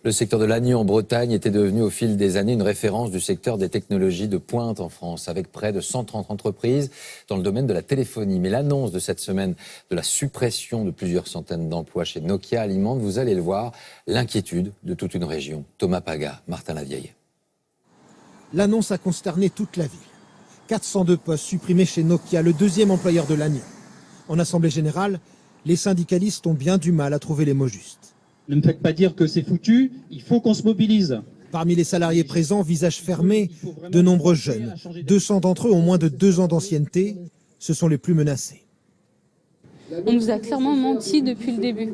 Le secteur de Lannion en Bretagne était devenu au fil des années une référence du secteur des technologies de pointe en France, avec près de 130 entreprises dans le domaine de la téléphonie. Mais l'annonce de cette semaine de la suppression de plusieurs centaines d'emplois chez Nokia alimente, vous allez le voir, l'inquiétude de toute une région. Thomas Paga, Martin Lavieille. L'annonce a consterné toute la ville. 402 postes supprimés chez Nokia, le deuxième employeur de Lannion. En assemblée générale, les syndicalistes ont bien du mal à trouver les mots justes. Ne me faites pas dire que c'est foutu, il faut qu'on se mobilise. Parmi les salariés présents, visage fermé, de nombreux jeunes. 200 d'entre eux ont moins de 2 ans d'ancienneté. Ce sont les plus menacés. On nous a clairement menti depuis le début.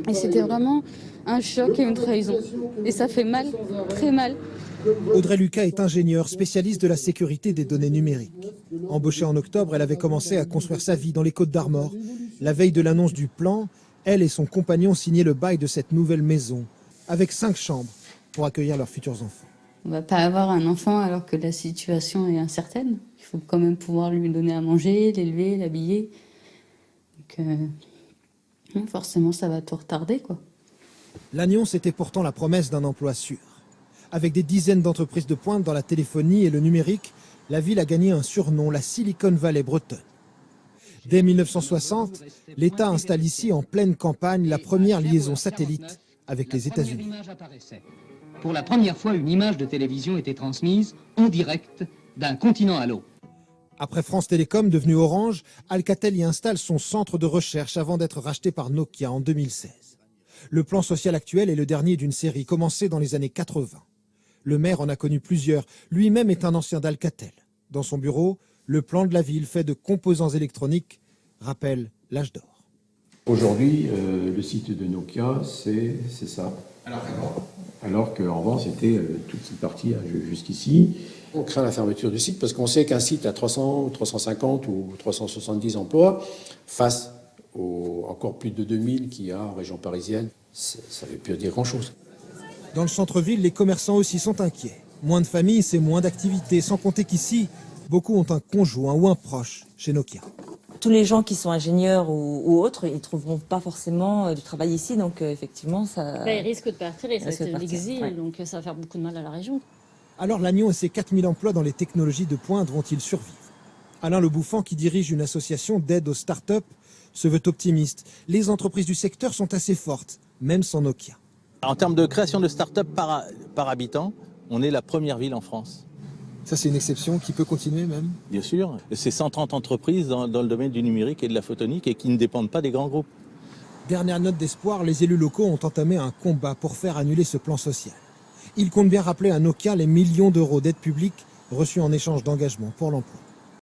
Et c'était vraiment un choc et une trahison. Et ça fait mal, très mal. Audrey Lucas est ingénieure, spécialiste de la sécurité des données numériques. Embauchée en octobre, elle avait commencé à construire sa vie dans les Côtes-d'Armor. La veille de l'annonce du plan, elle et son compagnon signaient le bail de cette nouvelle maison, avec 5 chambres pour accueillir leurs futurs enfants. On ne va pas avoir un enfant alors que la situation est incertaine. Il faut quand même pouvoir lui donner à manger, l'élever, l'habiller. Donc, forcément, ça va tout retarder, quoi. Lannion, c'était pourtant la promesse d'un emploi sûr. Avec des dizaines d'entreprises de pointe dans la téléphonie et le numérique, la ville a gagné un surnom, la Silicon Valley bretonne. Dès 1960, l'État installe ici, en pleine campagne, la première liaison satellite avec les États-Unis. Pour la première fois, une image de télévision était transmise en direct d'un continent à l'autre. Après France Télécom, devenu Orange, Alcatel y installe son centre de recherche avant d'être racheté par Nokia en 2016. Le plan social actuel est le dernier d'une série commencée dans les années 80. Le maire en a connu plusieurs. Lui-même est un ancien d'Alcatel. Dans son bureau, le plan de la ville fait de composants électroniques rappelle l'âge d'or. Aujourd'hui, le site de Nokia, c'est ça. Alors qu'avant, c'était toute cette partie jusqu'ici. On craint la fermeture du site parce qu'on sait qu'un site à 300, 350 ou 370 emplois, face aux encore plus de 2000 qu'il y a en région parisienne, ça ne veut plus dire grand-chose. Dans le centre-ville, les commerçants aussi sont inquiets. Moins de familles, c'est moins d'activités, sans compter qu'ici, beaucoup ont un conjoint ou un proche chez Nokia. Tous les gens qui sont ingénieurs ou autres, ils ne trouveront pas forcément du travail ici, donc effectivement, ça... Ils risquent de partir et ça c'est l'exil, ouais. Donc ça va faire beaucoup de mal à la région. Alors Lannion et ses 4000 emplois dans les technologies de pointe vont-ils survivre? Alain Le Bouffant, qui dirige une association d'aide aux start-up, se veut optimiste. Les entreprises du secteur sont assez fortes, même sans Nokia. En termes de création de start-up par habitant, on est la première ville en France. Ça, c'est une exception qui peut continuer même? Bien sûr, c'est 130 entreprises dans le domaine du numérique et de la photonique et qui ne dépendent pas des grands groupes. Dernière note d'espoir, les élus locaux ont entamé un combat pour faire annuler ce plan social. Ils comptent bien rappeler à Nokia les millions d'euros d'aide publique reçus en échange d'engagement pour l'emploi.